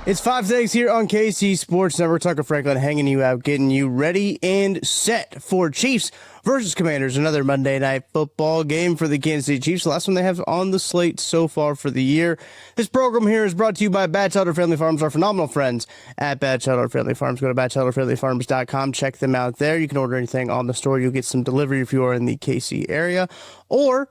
It's 5 things here on KC Sports Network. Tucker Franklin hanging you out, getting you ready and set for Chiefs versus Commanders. Another Monday night football game for the Kansas City Chiefs. The last one they have on the slate so far for the year. This program here is brought to you by Badshuttle Family Farms, our phenomenal friends at Badshuttle Family Farms. Go to badshuttlefamilyfarms.com. Check them out there. You can order anything on the store. You'll get some delivery if you are in the KC area. Or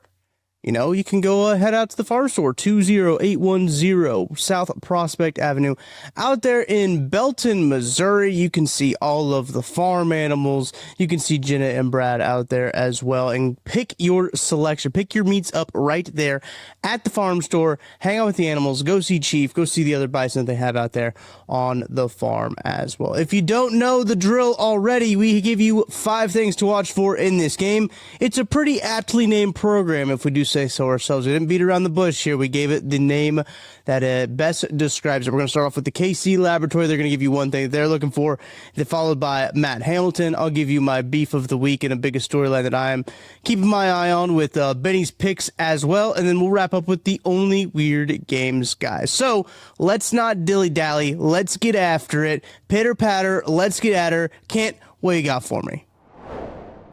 you can go head out to the farm store, 20810 South Prospect Avenue. Out there in Belton, Missouri, you can see all of the farm animals. You can see Jenna and Brad out there as well. And pick your selection. Pick your meats up right there at the farm store. Hang out with the animals. Go see Chief. Go see the other bison that they have out there on the farm as well. If you don't know the drill already, we give you 5 things to watch for in this game. It's a pretty aptly named program, if we do say so ourselves. We didn't beat around the bush here. We gave it the name that best describes it. We're going to start off with the KC Laboratory. They're going to give you one thing they're looking for, followed by Matt Hamilton. I'll give you my beef of the week and a biggest storyline that I am keeping my eye on with Benny's picks as well. And then we'll wrap up with the only weird games, guys. So let's not dilly-dally. Let's get after it. Pitter-patter. Let's get at her. Kent, what you got for me?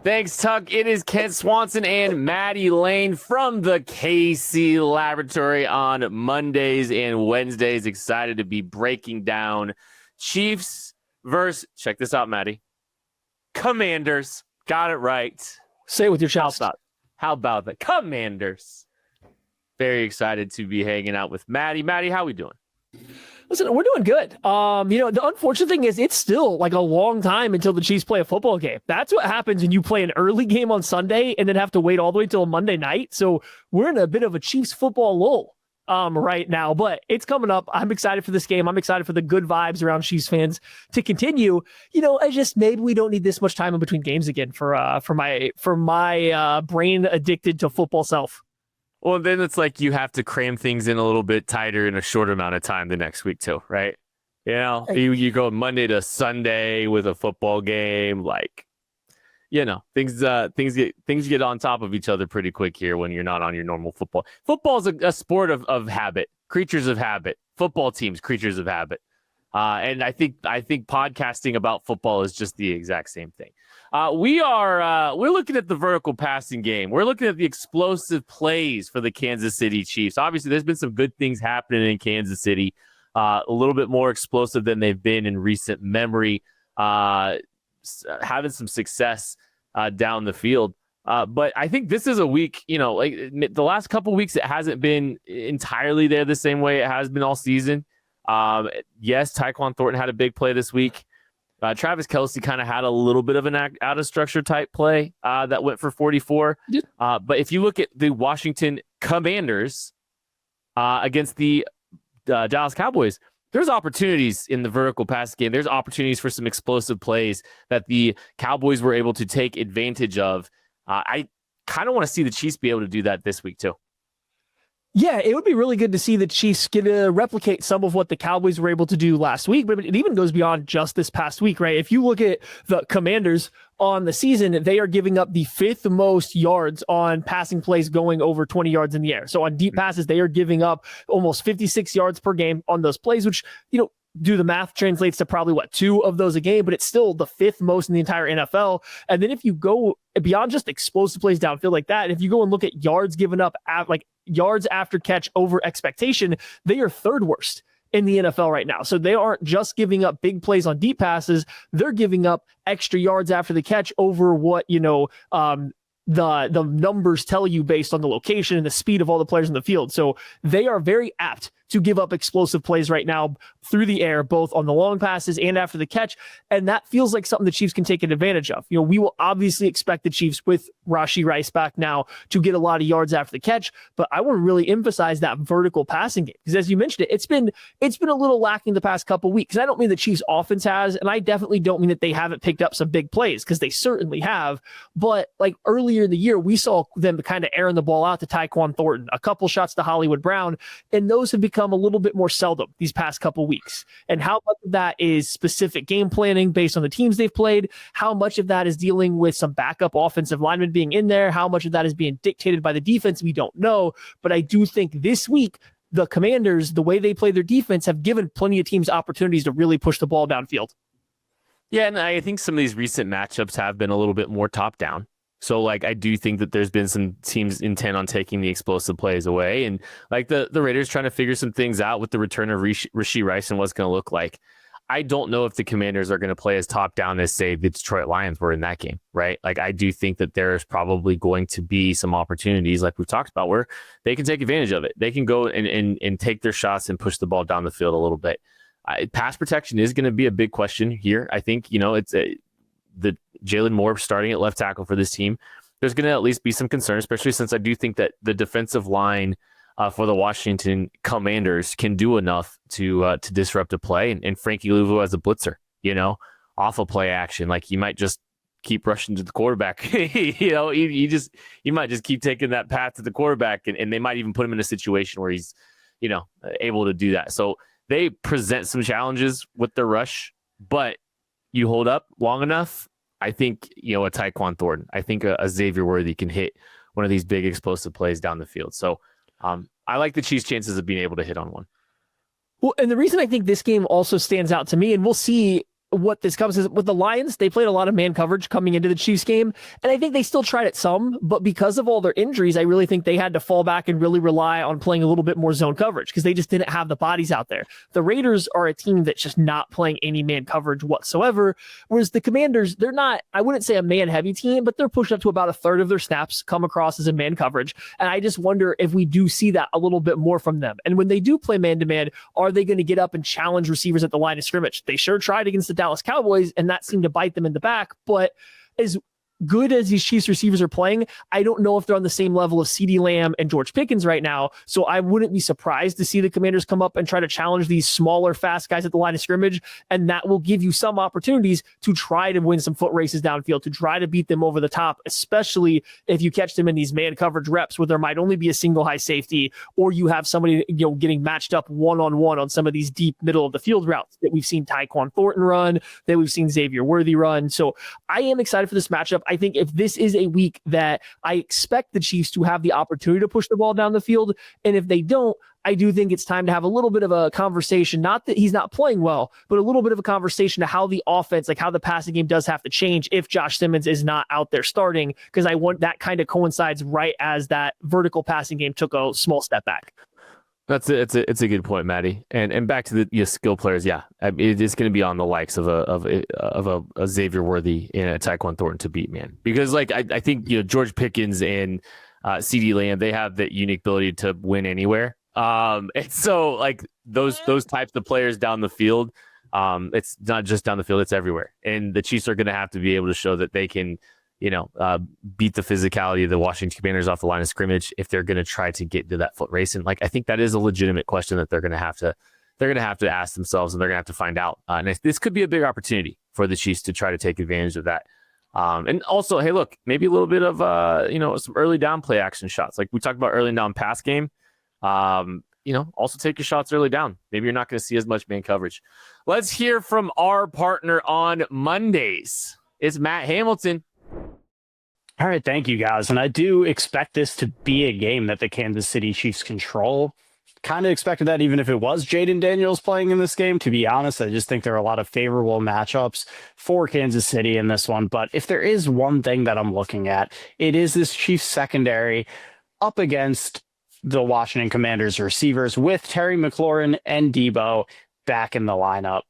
Thanks, Tuck. It is Kent Swanson and Maddie Lane from the KC Laboratory on Mondays and Wednesdays. Excited to be breaking down Chiefs versus, check this out, Maddie, Commanders. Got it right. Say it with your chest. How about that? Commanders. Very excited to be hanging out with Maddie. Maddie, how we doing? Listen, we're doing good. The unfortunate thing is it's still like a long time until the Chiefs play a football game. That's what happens when you play an early game on Sunday and then have to wait all the way till Monday night. So we're in a bit of a Chiefs football lull right now, but it's coming up. I'm excited for this game. I'm excited for the good vibes around Chiefs fans to continue. I just maybe we don't need this much time in between games again for my brain addicted to football self. Well, then it's like you have to cram things in a little bit tighter in a short amount of time the next week too, right? You go Monday to Sunday with a football game, things get on top of each other pretty quick here when you're not on your normal football. Football's a sport of habit, creatures of habit. Football teams, creatures of habit. And I think podcasting about football is just the exact same thing. We're looking at the vertical passing game. We're looking at the explosive plays for the Kansas City Chiefs. Obviously, there's been some good things happening in Kansas City, a little bit more explosive than they've been in recent memory, having some success down the field. But I think this is a week, the last couple of weeks, it hasn't been entirely there the same way it has been all season. Yes, Tyquan Thornton had a big play this week. Travis Kelce kind of had a little bit of an out of structure type play that went for 44. But if you look at the Washington Commanders against the Dallas Cowboys, there's opportunities in the vertical pass game. There's opportunities for some explosive plays that the Cowboys were able to take advantage of. I kind of want to see the Chiefs be able to do that this week too. Yeah, it would be really good to see the Chiefs get to replicate some of what the Cowboys were able to do last week, but it even goes beyond just this past week, right? If you look at the Commanders on the season, they are giving up the 5th most yards on passing plays going over 20 yards in the air. So on deep passes, they are giving up almost 56 yards per game on those plays, which, do the math, translates to probably 2 of those a game, but it's still the 5th most in the entire NFL. And then if you go beyond just explosive plays downfield like that, if you go and look at yards given up at yards after catch over expectation, they are 3rd worst in the NFL right now. So they aren't just giving up big plays on deep passes. They're giving up extra yards after the catch over what, the numbers tell you based on the location and the speed of all the players in the field. So they are very apt to give up explosive plays right now through the air, both on the long passes and after the catch. And that feels like something the Chiefs can take advantage of. We will obviously expect the Chiefs with Rashee Rice back now to get a lot of yards after the catch, but I want to really emphasize that vertical passing game. Because as you mentioned it's been a little lacking the past couple of weeks. I don't mean the Chiefs offense has, and I definitely don't mean that they haven't picked up some big plays, because they certainly have. But earlier in the year, we saw them kind of airing the ball out to Tyquan Thornton, a couple shots to Hollywood Brown, and those have become a little bit more seldom these past couple weeks. And how much of that is specific game planning based on the teams they've played? How much of that is dealing with some backup offensive linemen being in there? How much of that is being dictated by the defense? We don't know. But I do think this week, the Commanders, the way they play their defense, have given plenty of teams opportunities to really push the ball downfield. Yeah, and I think some of these recent matchups have been a little bit more top down. So, like, I do think that there's been some teams intent on taking the explosive plays away. And, like, the Raiders trying to figure some things out with the return of Rashee Rice and what's going to look like. I don't know if the Commanders are going to play as top down as, say, the Detroit Lions were in that game, right? Like, I do think that there's probably going to be some opportunities, like we've talked about, where they can take advantage of it. They can go and take their shots and push the ball down the field a little bit. Pass protection is going to be a big question here. I think, it's the Jaylen Moore starting at left tackle for this team. There's going to at least be some concern, especially since I do think that the defensive line for the Washington Commanders can do enough to disrupt a play. And Frankie Louvu as a blitzer, off of play action, like he might just keep rushing to the quarterback. You might just keep taking that path to the quarterback, and they might even put him in a situation where he's, able to do that. So they present some challenges with their rush, but you hold up long enough, I think, a Tyquan Thornton, I think a Xavier Worthy can hit one of these big explosive plays down the field. So I like the Chiefs' chances of being able to hit on one. Well, and the reason I think this game also stands out to me, and we'll see what this comes is with the Lions, they played a lot of man coverage coming into the Chiefs game. And I think they still tried it some, but because of all their injuries, I really think they had to fall back and really rely on playing a little bit more zone coverage because they just didn't have the bodies out there. The Raiders are a team that's just not playing any man coverage whatsoever. Whereas the Commanders, they're not, I wouldn't say a man heavy team, but they're pushed up to about a third of their snaps come across as a man coverage. And I just wonder if we do see that a little bit more from them. And when they do play man to man, are they going to get up and challenge receivers at the line of scrimmage? They sure tried against the Dallas Cowboys, and that seemed to bite them in the back. But as good as these Chiefs receivers are playing, I don't know if they're on the same level of CeeDee Lamb and George Pickens right now. So I wouldn't be surprised to see the Commanders come up and try to challenge these smaller, fast guys at the line of scrimmage. And that will give you some opportunities to try to win some foot races downfield, to try to beat them over the top, especially if you catch them in these man coverage reps where there might only be a single high safety, or you have somebody, getting matched up one-on-one on some of these deep middle of the field routes that we've seen Tyquan Thornton run, that we've seen Xavier Worthy run. So I am excited for this matchup. I think if this is a week that I expect the Chiefs to have the opportunity to push the ball down the field, and if they don't, I do think it's time to have a little bit of a conversation, not that he's not playing well, but a little bit of a conversation to how the offense, like how the passing game does have to change if Josh Simmons is not out there starting, because I want that kind of coincides right as that vertical passing game took a small step back. It's a good point, Maddie. And back to the skill players, yeah, it is going to be on the likes of a Xavier Worthy and a Tyquan Thornton to beat, man. Because I think George Pickens and CeeDee Lamb, they have that unique ability to win anywhere. And so those types of players down the field, it's not just down the field, it's everywhere. And the Chiefs are going to have to be able to show that they can beat the physicality of the Washington Commanders off the line of scrimmage if they're going to try to get to that foot race. And I think that is a legitimate question that they're going to have to ask themselves, and they're going to have to find out. And this could be a big opportunity for the Chiefs to try to take advantage of that. And also, hey, look, maybe a little bit of some early down play action shots, like we talked about early down pass game. Also take your shots early down. Maybe you're not going to see as much man coverage. Let's hear from our partner on Mondays. It's Matt Hamilton. All right, thank you, guys. And I do expect this to be a game that the Kansas City Chiefs control. Kind of expected that even if it was Jaden Daniels playing in this game. To be honest, I just think there are a lot of favorable matchups for Kansas City in this one. But if there is one thing that I'm looking at, it is this Chiefs secondary up against the Washington Commanders receivers with Terry McLaurin and Deebo back in the lineup.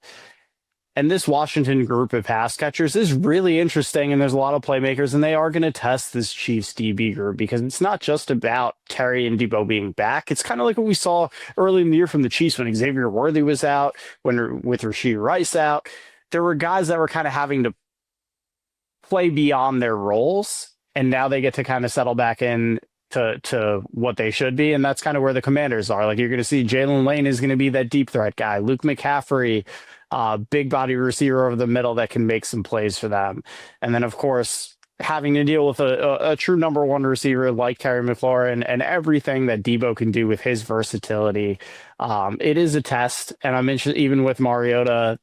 And this Washington group of pass catchers is really interesting, and there's a lot of playmakers, and they are going to test this Chiefs DB group because it's not just about Terry and Deebo being back. It's kind of like what we saw early in the year from the Chiefs when Xavier Worthy was out, with Rashee Rice out. There were guys that were kind of having to play beyond their roles, and now they get to kind of settle back in to what they should be, and that's kind of where the Commanders are. You're going to see Jalen Lane is going to be that deep threat guy. Luke McCaffrey, big body receiver over the middle that can make some plays for them. And then, of course, having to deal with a true number one receiver like Terry McLaurin and everything that Deebo can do with his versatility. It is a test, and I'm interested, even with Mariota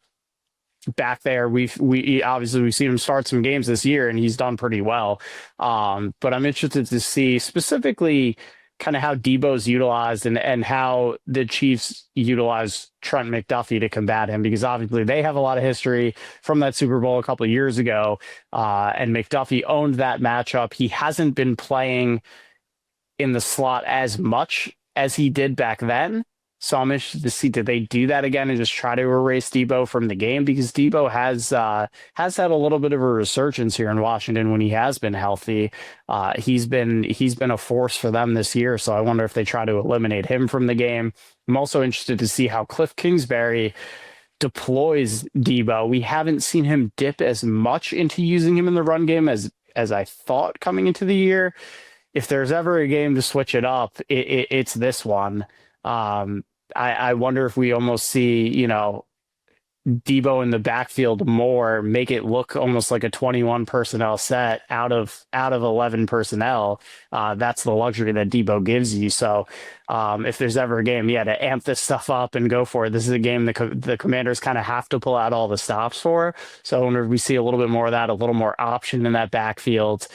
back there, we've seen him start some games this year, and he's done pretty well. But I'm interested to see specifically kind of how Deebo's utilized and how the Chiefs utilize Trent McDuffie to combat him, because obviously they have a lot of history from that Super Bowl a couple of years ago, and McDuffie owned that matchup. He hasn't been playing in the slot as much as he did back then. So I'm interested to see, did they do that again and just try to erase Deebo from the game? Because Deebo has had a little bit of a resurgence here in Washington when he has been healthy. He's been a force for them this year. So I wonder if they try to eliminate him from the game. I'm also interested to see how Cliff Kingsbury deploys Deebo. We haven't seen him dip as much into using him in the run game as I thought coming into the year. If there's ever a game to switch it up, it's this one. I wonder if we almost see, Deebo in the backfield more, make it look almost like a 21 personnel set out of 11 personnel. That's the luxury that Deebo gives you. So if there's ever a game, to amp this stuff up and go for it. This is a game the Commanders kind of have to pull out all the stops for. So I wonder if we see a little bit more of that, a little more option in that backfield.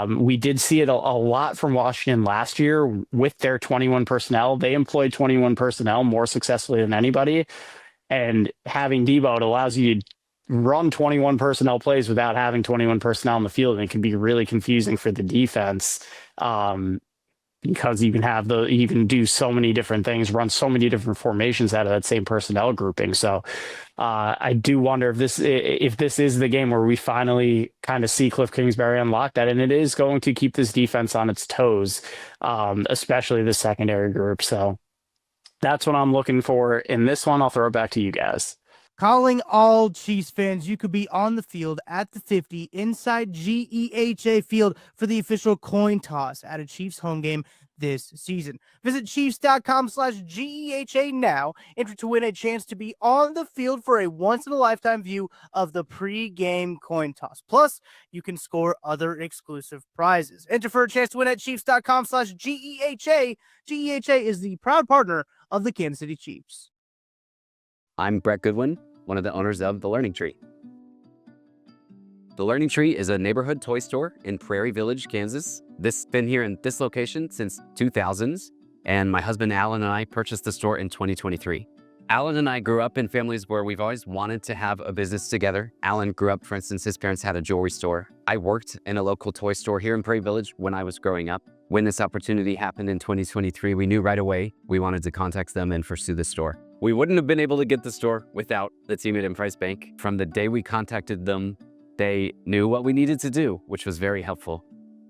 We did see it a lot from Washington last year with their 21 personnel. They employed 21 personnel more successfully than anybody. And having Deebo, it allows you to run 21 personnel plays without having 21 personnel in the field. And it can be really confusing for the defense because you can do so many different things, run so many different formations out of that same personnel grouping. So I do wonder if this is the game where we finally kind of see Cliff Kingsbury unlock that, and it is going to keep this defense on its toes, especially the secondary group. So that's what I'm looking for in this one. I'll throw it back to you guys. Calling all Chiefs fans, you could be on the field at the 50 inside GEHA Field for the official coin toss at a Chiefs home game this season. Visit Chiefs.com/GEHA now. Enter to win a chance to be on the field for a once-in-a-lifetime view of the pre-game coin toss. Plus, you can score other exclusive prizes. Enter for a chance to win at Chiefs.com/GEHA. GEHA is the proud partner of the Kansas City Chiefs. I'm Brett Goodwin, one of the owners of The Learning Tree. The Learning Tree is a neighborhood toy store in Prairie Village, Kansas. This has been here in this location since 2000s, and my husband Alan and I purchased the store in 2023. Alan and I grew up in families where we've always wanted to have a business together. Alan grew up, for instance, his parents had a jewelry store. I worked in a local toy store here in Prairie Village when I was growing up. When this opportunity happened in 2023, we knew right away we wanted to contact them and pursue the store. We wouldn't have been able to get the store without the team at Emprise Bank. From the day we contacted them, they knew what we needed to do, which was very helpful.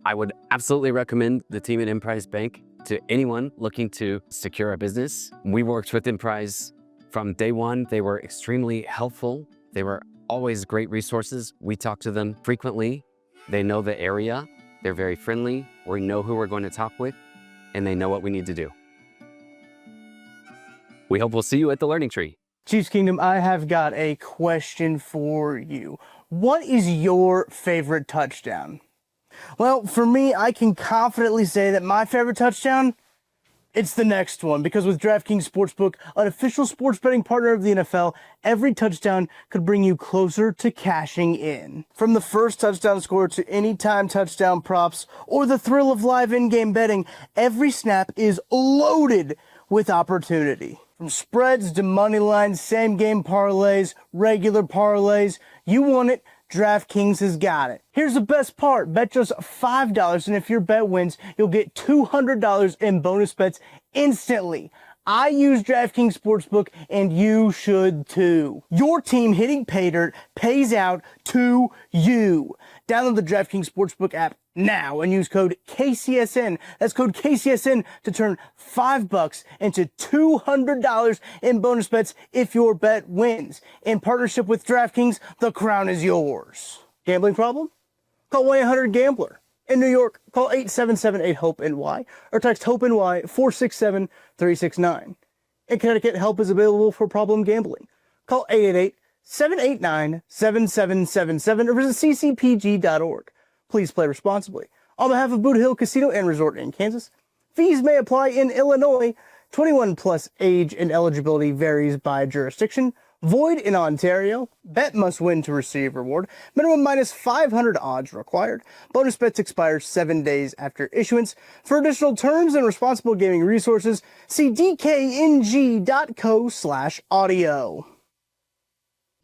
I would absolutely recommend the team at Emprise Bank to anyone looking to secure a business. We worked with Emprise from day one. They were extremely helpful. They were always great resources. We talk to them frequently. They know the area. They're very friendly. We know who we're going to talk with, and they know what we need to do. We hope we'll see you at the Learning Tree. Chiefs Kingdom, I have got a question for you. What is your favorite touchdown? Well, for me, I can confidently say that my favorite touchdown, it's the next one, because with DraftKings Sportsbook, an official sports betting partner of the NFL, every touchdown could bring you closer to cashing in. From the first touchdown score to anytime touchdown props or the thrill of live in-game betting, every snap is loaded with opportunity. From spreads to money lines, same game parlays, regular parlays, you want it, DraftKings has got it. Here's the best part. Bet just $5, and if your bet wins, you'll get $200 in bonus bets instantly. I use DraftKings Sportsbook, and you should too. Your team hitting pay dirt pays out to you. Download the DraftKings Sportsbook app now and use code KCSN. That's code KCSN to turn $5 into $200 in bonus bets if your bet wins. In partnership with DraftKings, the crown is yours. Gambling problem? Call 1-800-GAMBLER. In New York, call 877-8-HOPE-NY or text HOPE-NY 467-369. In Connecticut, help is available for problem gambling. Call 888-789-7777 or visit ccpg.org. Please play responsibly. On behalf of Boot Hill Casino and Resort in Kansas, fees may apply in Illinois. 21 plus age and eligibility varies by jurisdiction. Void in Ontario. Bet must win to receive reward. Minimum minus 500 odds required. Bonus bets expire 7 days after issuance. For additional terms and responsible gaming resources, see dkng.co/audio.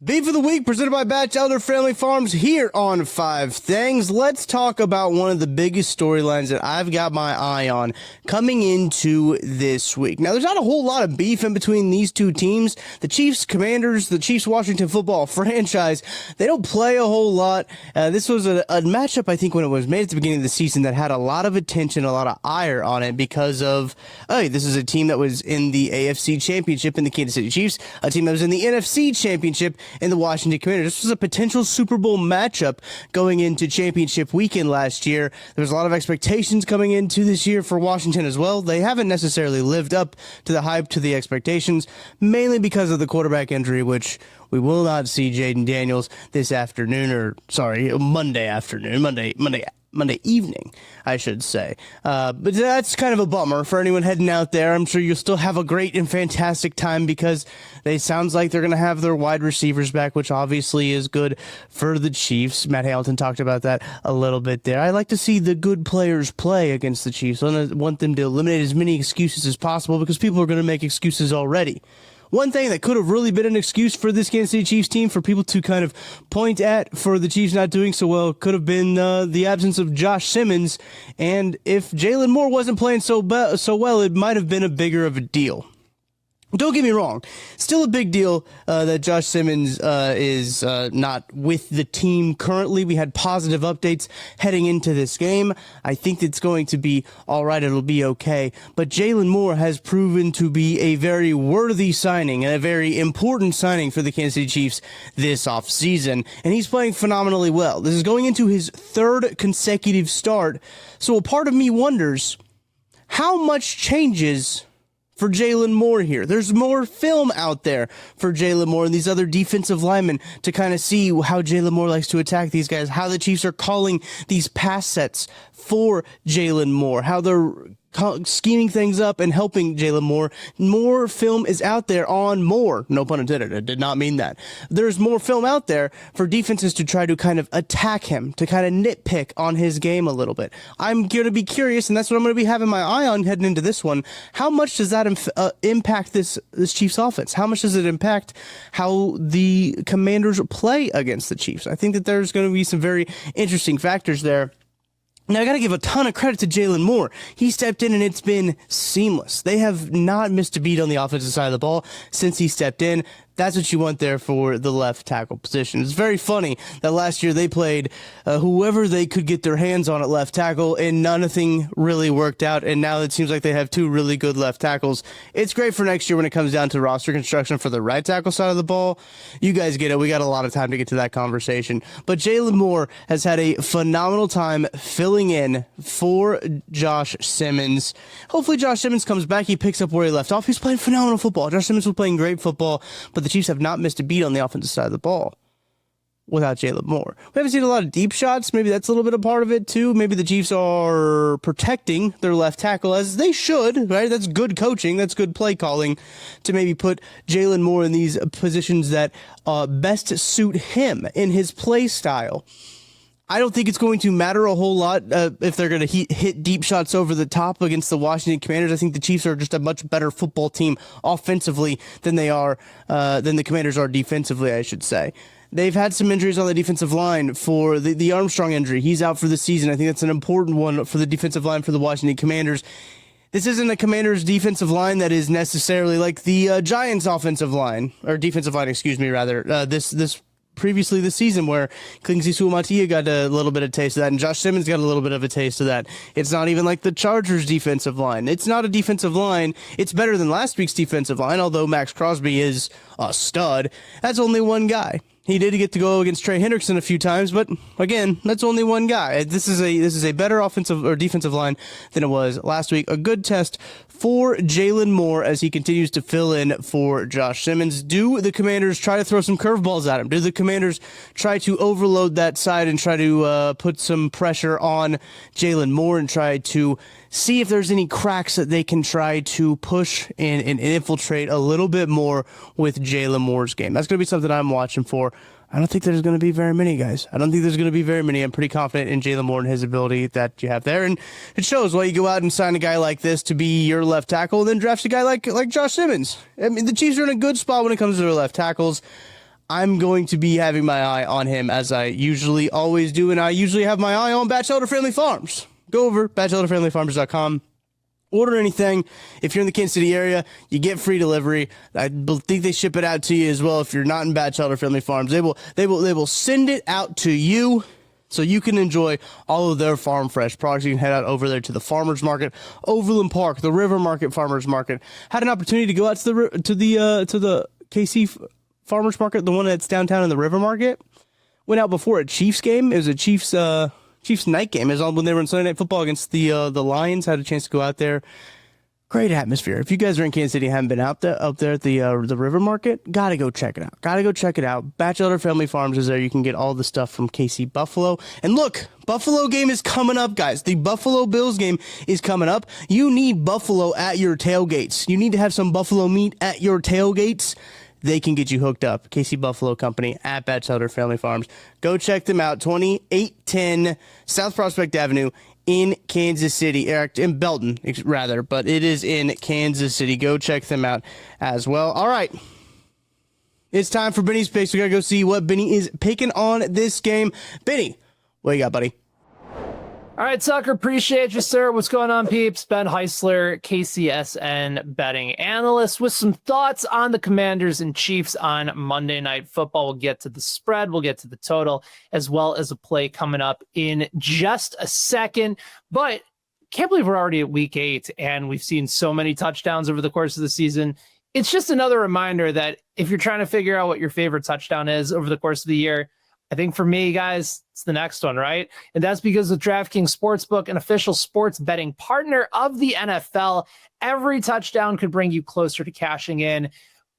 Beef of the Week presented by Badshuttle Family Farms here on Five Things. Let's talk about one of the biggest storylines that I've got my eye on coming into this week. Now, there's not a whole lot of beef in between these two teams. The Chiefs Commanders, the Chiefs Washington football franchise, they don't play a whole lot. This was a matchup, I think, when it was made at the beginning of the season that had a lot of attention, a lot of ire on it because of, this is a team that was in the AFC Championship in the Kansas City Chiefs, a team that was in the NFC Championship in the Washington Commanders. This was a potential Super Bowl matchup going into championship weekend last year. There was a lot of expectations coming into this year for Washington as well. They haven't necessarily lived up to the hype, to the expectations, mainly because of the quarterback injury, which we will not see Jayden Daniels this afternoon, Monday evening, I should say. But that's kind of a bummer for anyone heading out there. I'm sure you'll still have a great and fantastic time because it sounds like they're going to have their wide receivers back, which obviously is good for the Chiefs. Matt Hamilton talked about that a little bit there. I like to see the good players play against the Chiefs. I want them to eliminate as many excuses as possible because people are going to make excuses already. One thing that could have really been an excuse for this Kansas City Chiefs team for people to kind of point at for the Chiefs not doing so well could have been the absence of Josh Simmons. And if Jaylen Moore wasn't playing so well, it might have been a bigger of a deal. Don't get me wrong. Still a big deal that Josh Simmons is not with the team currently. We had positive updates heading into this game. I think it's going to be all right. It'll be okay. But Jaylen Moore has proven to be a very worthy signing and a very important signing for the Kansas City Chiefs this offseason. And he's playing phenomenally well. This is going into his third consecutive start. So a part of me wonders how much changes for Jaylen Moore here. There's more film out there for Jaylen Moore and these other defensive linemen to kind of see how Jaylen Moore likes to attack these guys, how the Chiefs are calling these pass sets for Jaylen Moore, how they're scheming things up and helping Jaylen Moore. More film is out there on Moore. No pun intended. I did not mean that. There's more film out there for defenses to try to kind of attack him, to kind of nitpick on his game a little bit. I'm going to be curious, and that's what I'm going to be having my eye on heading into this one. How much does that impact this Chiefs offense? How much does it impact how the Commanders play against the Chiefs? I think that there's going to be some very interesting factors there. Now, I got to give a ton of credit to Jaylen Moore. He stepped in, and it's been seamless. They have not missed a beat on the offensive side of the ball since he stepped in. That's what you want there for the left tackle position. It's very funny that last year they played whoever they could get their hands on at left tackle, and nothing really worked out, and now it seems like they have two really good left tackles. It's great for next year when it comes down to roster construction for the right tackle side of the ball. You guys get it. We got a lot of time to get to that conversation. But Jaylen Moore has had a phenomenal time filling in for Josh Simmons. Hopefully Josh Simmons comes back. He picks up where he left off. He's playing phenomenal football. Josh Simmons was playing great football, but the Chiefs have not missed a beat on the offensive side of the ball without Jaylen Moore. We haven't seen a lot of deep shots. Maybe that's a little bit a part of it too. Maybe the Chiefs are protecting their left tackle as they should, right? That's good coaching. That's good play calling to maybe put Jaylen Moore in these positions that best suit him in his play style. I don't think it's going to matter a whole lot if they're going to hit deep shots over the top against the Washington Commanders. I think the Chiefs are just a much better football team offensively than the Commanders are defensively, I should say. They've had some injuries on the defensive line for the Armstrong injury. He's out for the season. I think that's an important one for the defensive line for the Washington Commanders. This isn't a Commanders defensive line that is necessarily like the Giants offensive line, or defensive line, excuse me, rather. Previously this season where Kingsley Suamataia got a little bit of taste of that and Josh Simmons got a little bit of a taste of that. It's not even like the Chargers defensive line. It's not a defensive line. It's better than last week's defensive line, although Max Crosby is a stud. That's only one guy. He did get to go against Trey Hendrickson a few times, but again, that's only one guy. This is a better offensive or defensive line than it was last week. A good test for Jaylen Moore as he continues to fill in for Josh Simmons. Do the Commanders try to throw some curveballs at him? Do the Commanders try to overload that side and try to put some pressure on Jaylen Moore and try to see if there's any cracks that they can try to push and infiltrate a little bit more with Jaylen Moore's game. That's going to be something I'm watching for. I don't think there's going to be very many, guys. I don't think there's going to be very many. I'm pretty confident in Jaylen Moore and his ability that you have there. And it shows why you go out and sign a guy like this to be your left tackle and then draft a guy like Josh Simmons. I mean, the Chiefs are in a good spot when it comes to their left tackles. I'm going to be having my eye on him as I usually always do, and I usually have my eye on Badshuttle Family Farms. Go over badshuttlefamilyfarms.com. Order anything. If you're in the Kansas City area, you get free delivery. I think they ship it out to you as well. If you're not in Badshuttle Family Farms, they will send it out to you so you can enjoy all of their farm fresh products. You can head out over there to the farmers market, Overland Park, the River Market Farmers Market. Had an opportunity to go out to the KC Farmers Market, the one that's downtown in the River Market. Went out before a Chiefs game. It was a Chiefs night game. It was on when they were in Sunday Night Football against the Lions. Had a chance to go out there. Great atmosphere. If you guys are in Kansas City and haven't been up there at the River Market, gotta go check it out. Badshuttle Family Farms is there. You can get all the stuff from KC Buffalo. And look, Buffalo game is coming up, guys. The Buffalo Bills game is coming up. You need Buffalo at your tailgates. You need to have some Buffalo meat at your tailgates. They can get you hooked up. KC Buffalo Company at Badshuttle Family Farms. Go check them out. 2810 South Prospect Avenue in Kansas City. In Belton, rather. But it is in Kansas City. Go check them out as well. All right. It's time for Benny's picks. We got to go see what Benny is picking on this game. Benny, what you got, buddy? All right, Tucker, appreciate you, sir. What's going on, peeps? Ben Heisler, KCSN betting analyst, with some thoughts on the Commanders and Chiefs on Monday Night Football. We'll get to the spread, we'll get to the total, as well as a play coming up in just a second. But can't believe we're already at week 8, and we've seen so many touchdowns over the course of the season. It's just another reminder that if you're trying to figure out what your favorite touchdown is over the course of the year, I think for me, guys, it's the next one, right? And that's because with DraftKings Sportsbook, an official sports betting partner of the NFL, every touchdown could bring you closer to cashing in.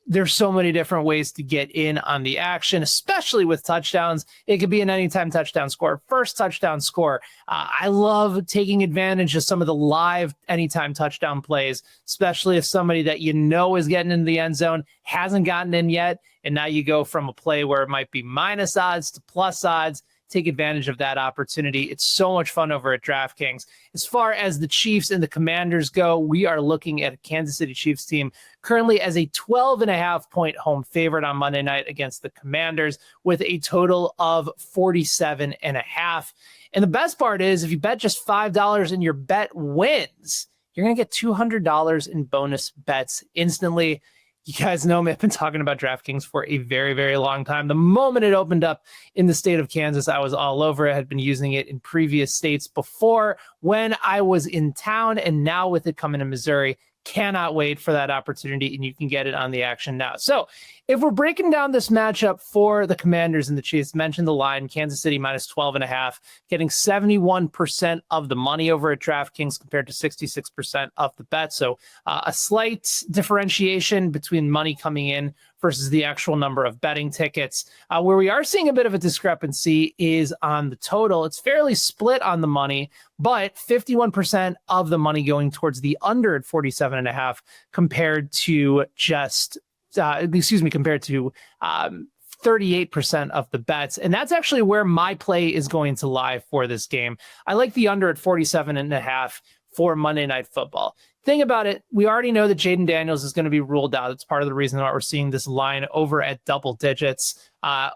There's so many different ways to get in on the action, especially with touchdowns. It could be an anytime touchdown score, first touchdown score. I love taking advantage of some of the live anytime touchdown plays, especially if somebody that you know is getting into the end zone hasn't gotten in yet. And now you go from a play where it might be minus odds to plus odds. Take advantage of that opportunity. It's so much fun over at DraftKings. As far as the Chiefs and the Commanders go, we are looking at a Kansas City Chiefs team currently as a 12.5-point home favorite on Monday night against the Commanders with a total of 47.5. And the best part is if you bet just $5 and your bet wins, you're going to get $200 in bonus bets instantly. You guys know me. I've been talking about DraftKings for a very, very long time. The moment it opened up in the state of Kansas, I was all over it. I had been using it in previous states before when I was in town, and now with it coming to Missouri, cannot wait for that opportunity, and you can get it on the action now. So if we're breaking down this matchup for the Commanders and the Chiefs, mentioned the line, Kansas City minus 12.5, getting 71% of the money over at DraftKings compared to 66% of the bet. So a slight differentiation between money coming in versus the actual number of betting tickets. Where we are seeing a bit of a discrepancy is on the total. It's fairly split on the money, but 51% of the money going towards the under at 47.5 compared to just, compared to 38% of the bets. And that's actually where my play is going to lie for this game. I like the under at 47.5 for Monday Night Football. Thing about it, we already know that Jayden Daniels is going to be ruled out. It's part of the reason why we're seeing this line over at double digits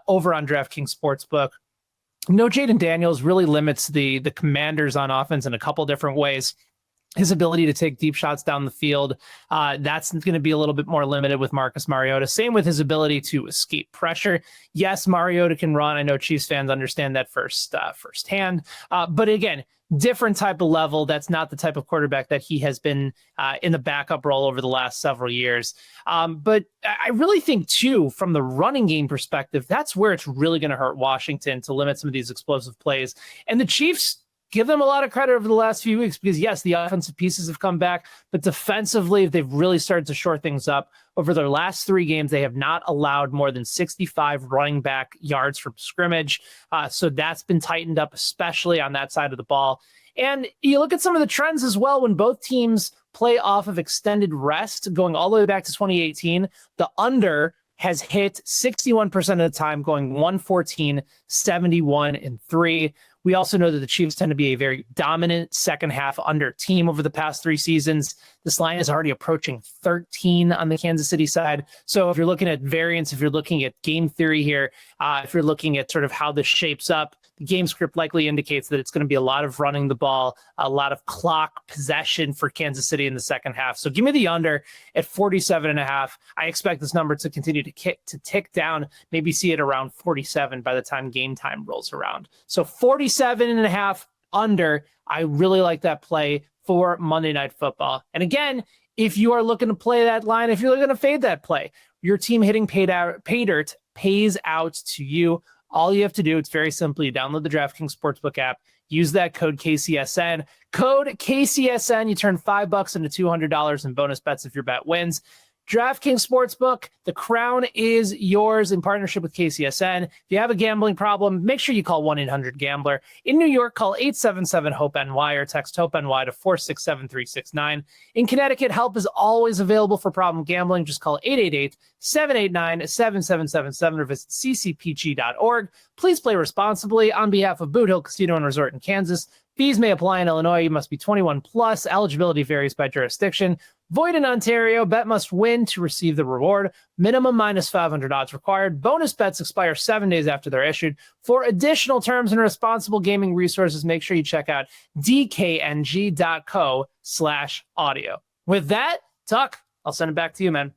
over on DraftKings Sportsbook. No, Jayden Daniels really limits the Commanders on offense in a couple different ways. His ability to take deep shots down the field, that's going to be a little bit more limited with Marcus Mariota. Same with his ability to escape pressure. Yes, Mariota can run. I know Chiefs fans understand that firsthand. But again, different type of level. That's not the type of quarterback that he has been in the backup role over the last several years. But I really think, too, from the running game perspective, that's where it's really going to hurt Washington to limit some of these explosive plays. And the Chiefs, give them a lot of credit over the last few weeks because, yes, the offensive pieces have come back, but defensively, they've really started to shore things up. Over their last 3 games, they have not allowed more than 65 running back yards from scrimmage. So that's been tightened up, especially on that side of the ball. And you look at some of the trends as well when both teams play off of extended rest, going all the way back to 2018. The under has hit 61% of the time, going 114, 71, and 3. We also know that the Chiefs tend to be a very dominant second half under team over the past 3 seasons. This line is already approaching 13 on the Kansas City side. So if you're looking at variance, if you're looking at game theory here, if you're looking at sort of how this shapes up, the game script likely indicates that it's going to be a lot of running the ball, a lot of clock possession for Kansas City in the second half. So give me the under at 47.5. I expect this number to continue to tick down, maybe see it around 47 by the time game time rolls around. So 47.5 under. I really like that play for Monday Night Football. And again, if you are looking to play that line, if you're looking to fade that play, your team hitting pay dirt pays out to you. All you have to do, it's very simple. You download the DraftKings Sportsbook app, use that code KCSN. Code KCSN, you turn $5 into $200 in bonus bets if your bet wins. DraftKings Sportsbook, the crown is yours in partnership with KCSN. If you have a gambling problem, make sure you call 1-800-GAMBLER. In New York, call 877-HOPE-NY or text HOPE-NY to 467-369. In Connecticut, help is always available for problem gambling. Just call 888-789-7777 or visit ccpg.org. Please play responsibly on behalf of Boot Hill Casino and Resort in Kansas. Fees may apply in Illinois. You must be 21 plus. Eligibility varies by jurisdiction. Void in Ontario. Bet must win to receive the reward. Minimum minus 500 odds required. Bonus bets expire 7 days after they're issued. For additional terms and responsible gaming resources, make sure you check out dkng.co/audio. With that, Tuck, I'll send it back to you, man.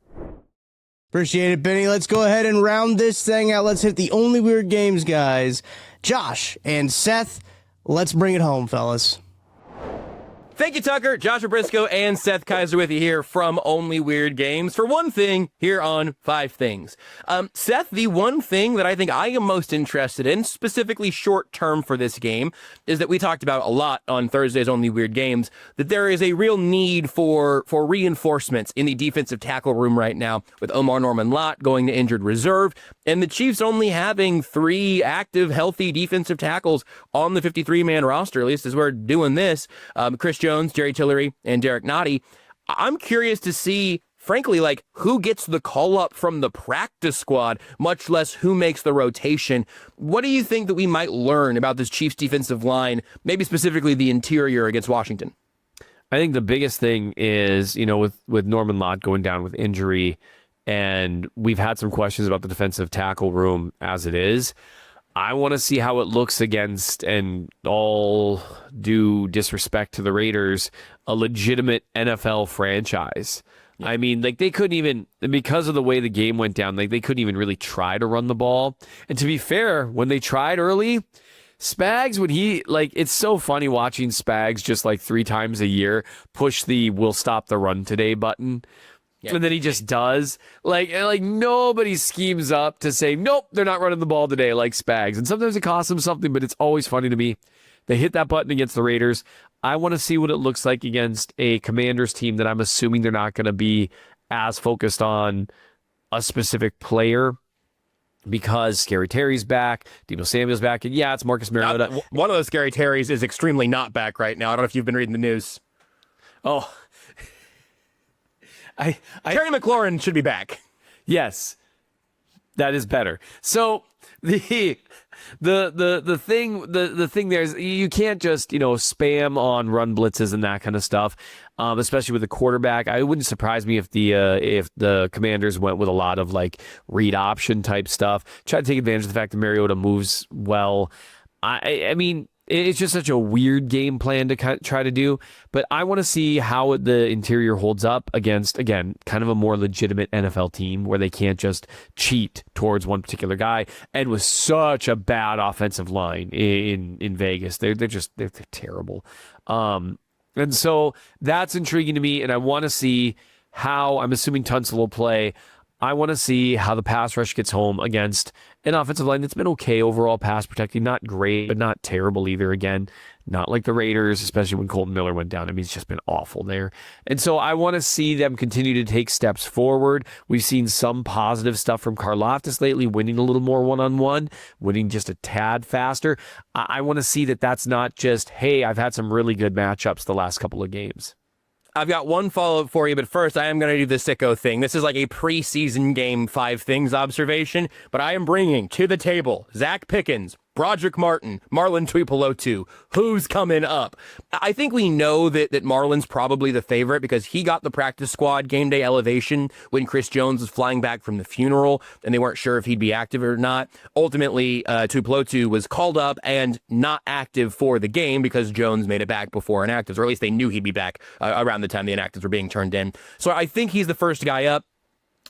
Appreciate it, Benny. Let's go ahead and round this thing out. Let's hit the only weird games, guys. Josh and Seth, let's bring it home, fellas. Thank you, Tucker. Joshua Briscoe and Seth Kaiser with you here from Only Weird Games. For one thing, here on 5 Things. Seth, the one thing that I think I am most interested in, specifically short term for this game, is that we talked about a lot on Thursday's Only Weird Games, that there is a real need for reinforcements in the defensive tackle room right now, with Omar Norman-Lott going to injured reserve, and the Chiefs only having 3 active, healthy defensive tackles on the 53-man roster, at least as we're doing this. Chris Jones, Jerry Tillery, and Derek Nottie. I'm curious to see, frankly, like who gets the call up from the practice squad, much less who makes the rotation. What do you think that we might learn about this Chiefs defensive line, maybe specifically the interior against Washington? I think the biggest thing is, with Norman Lott going down with injury, and we've had some questions about the defensive tackle room as it is. I want to see how it looks against, and all due disrespect to the Raiders, a legitimate NFL franchise. Yeah. I mean, they couldn't even, because of the way the game went down, they couldn't even really try to run the ball. And to be fair, when they tried early, Spags, it's so funny watching Spags just 3 times a year push the "we'll stop the run today" button. Yep. And then he just does. Like nobody schemes up to say, nope, they're not running the ball today like Spags. And sometimes it costs them something, but it's always funny to me. They hit that button against the Raiders. I want to see what it looks like against a Commanders team that I'm assuming they're not going to be as focused on a specific player, because Scary Terry's back, Deebo Samuel's back, and yeah, it's Marcus Mariota. One of those Scary Terrys is extremely not back right now. I don't know if you've been reading the news. Oh, Terry McLaurin should be back. Yes, that is better. So the thing there is you can't just spam on run blitzes and that kind of stuff, especially with the quarterback. It wouldn't surprise me if the Commanders went with a lot of read option type stuff, try to take advantage of the fact that Mariota moves well. I mean, it's just such a weird game plan to try to do, but I want to see how the interior holds up against, again, kind of a more legitimate NFL team where they can't just cheat towards one particular guy. And with such a bad offensive line in Vegas, they're terrible. And so that's intriguing to me, and I want to see how, I'm assuming Tunsil will play. I want to see how the pass rush gets home against an offensive line that's been okay overall pass protecting. Not great, but not terrible either. Again, not like the Raiders, especially when Colton Miller went down. I mean, it's just been awful there. And so I want to see them continue to take steps forward. We've seen some positive stuff from Karlaftis lately, winning a little more one-on-one, winning just a tad faster. I want to see that that's not just, hey, I've had some really good matchups the last couple of games. I've got one follow-up for you, but first I am going to do the sicko thing. This is like a preseason game 5 things observation, but I am bringing to the table Zach Pickens, Broderick Martin, Marlon Tuipulotu. Who's coming up? I think we know that Marlon's probably the favorite because he got the practice squad game day elevation when Chris Jones was flying back from the funeral and they weren't sure if he'd be active or not. Ultimately, Tuipulotu was called up and not active for the game because Jones made it back before inactives, or at least they knew he'd be back around the time the inactives were being turned in. So I think he's the first guy up.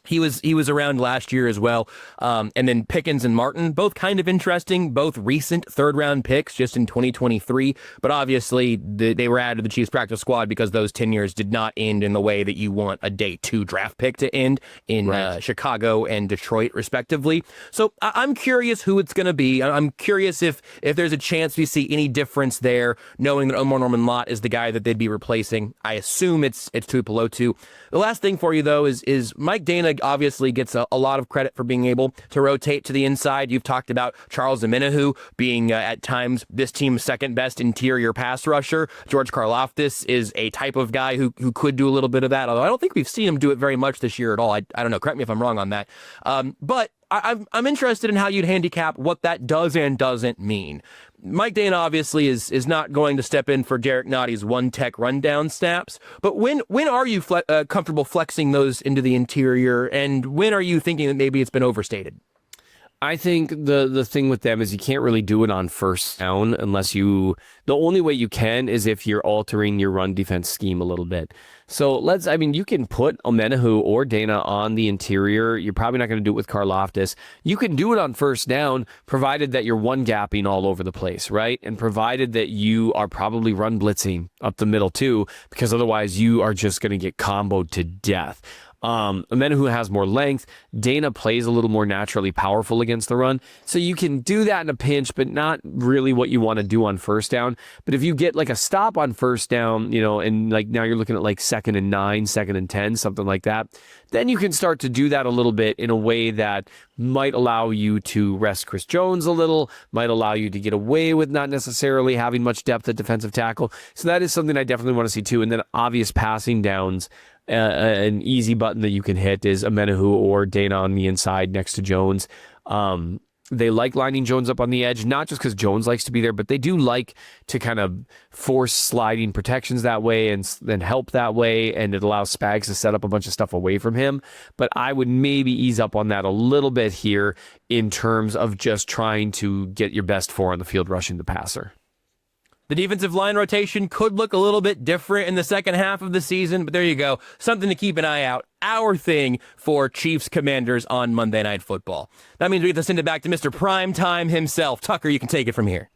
He was around last year as well. And then Pickens and Martin, both kind of interesting, both recent third-round picks just in 2023. But obviously, they were added to the Chiefs practice squad because those tenures did not end in the way that you want a day 2 draft pick to end in Chicago and Detroit, respectively. So I'm curious who it's going to be. I'm curious if there's a chance we see any difference there, knowing that Omar Norman-Lott is the guy that they'd be replacing. I assume it's Tuipulotu. The last thing for you, though, is Mike Dana obviously gets a lot of credit for being able to rotate to the inside. You've talked about Charles Omenihu being at times this team's second best interior pass rusher. George Karlaftis is a type of guy who could do a little bit of that, although I don't think we've seen him do it very much this year at all. I don't know. Correct me if I'm wrong on that. But I'm interested in how you'd handicap what that does and doesn't mean. Mike Dana obviously is not going to step in for Derek Notty's one-tech rundown snaps, but when are you comfortable flexing those into the interior, and when are you thinking that maybe it's been overstated? I think the thing with them is you can't really do it on first down unless the only way you can is if you're altering your run defense scheme a little bit. So you can put Omenihu or Dana on the interior. You're probably not going to do it with Karlaftis. You can do it on first down, provided that you're one gapping all over the place, right? And provided that you are probably run blitzing up the middle too, because otherwise you are just going to get comboed to death. Omenihu has more length. Dana plays a little more naturally powerful against the run. So you can do that in a pinch, but not really what you want to do on first down. But if you get like a stop on first down, and like now you're looking at like 2nd and 9, 2nd and 10, something like that, then you can start to do that a little bit in a way that might allow you to rest Chris Jones a little, might allow you to get away with not necessarily having much depth at defensive tackle. So that is something I definitely want to see too. And then obvious passing downs. An easy button that you can hit is Omenihu or Dana on the inside next to Jones. They like lining Jones up on the edge, not just because Jones likes to be there, but they do like to kind of force sliding protections that way and then help that way, and it allows Spags to set up a bunch of stuff away from him. But I would maybe ease up on that a little bit here in terms of just trying to get your best 4 on the field rushing the passer. The defensive line rotation could look a little bit different in the second half of the season, but there you go. Something to keep an eye out. Our thing for Chiefs Commanders on Monday Night Football. That means we get to send it back to Mr. Primetime himself. Tucker, you can take it from here.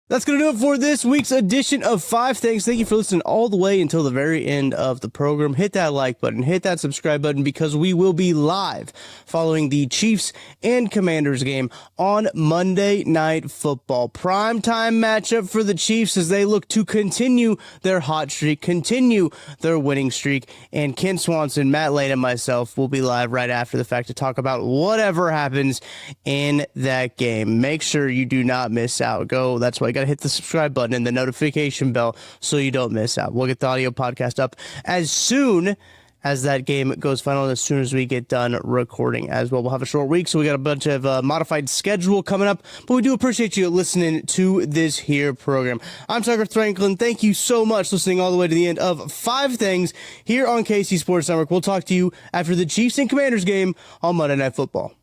That's going to do it for this week's edition of 5 Things. Thank you for listening all the way until the very end of the program. Hit that like button, hit that subscribe button, because we will be live following the Chiefs and Commanders game on Monday Night Football. Primetime matchup for the Chiefs as they look to continue their hot streak, continue their winning streak. And Ken Swanson, Matt Lane, and myself will be live right after the fact to talk about whatever happens in that game. Make sure you do not miss out. That's why you got to hit the subscribe button and the notification bell so you don't miss out. We'll get the audio podcast up as soon as that game goes final, and as soon as we get done recording as well. We'll have a short week, so we got a bunch of modified schedule coming up, but we do appreciate you listening to this here program. I'm Tucker Franklin. Thank you so much for listening all the way to the end of 5 Things here on KC Sports Network. We'll talk to you after the Chiefs and Commanders game on Monday Night Football.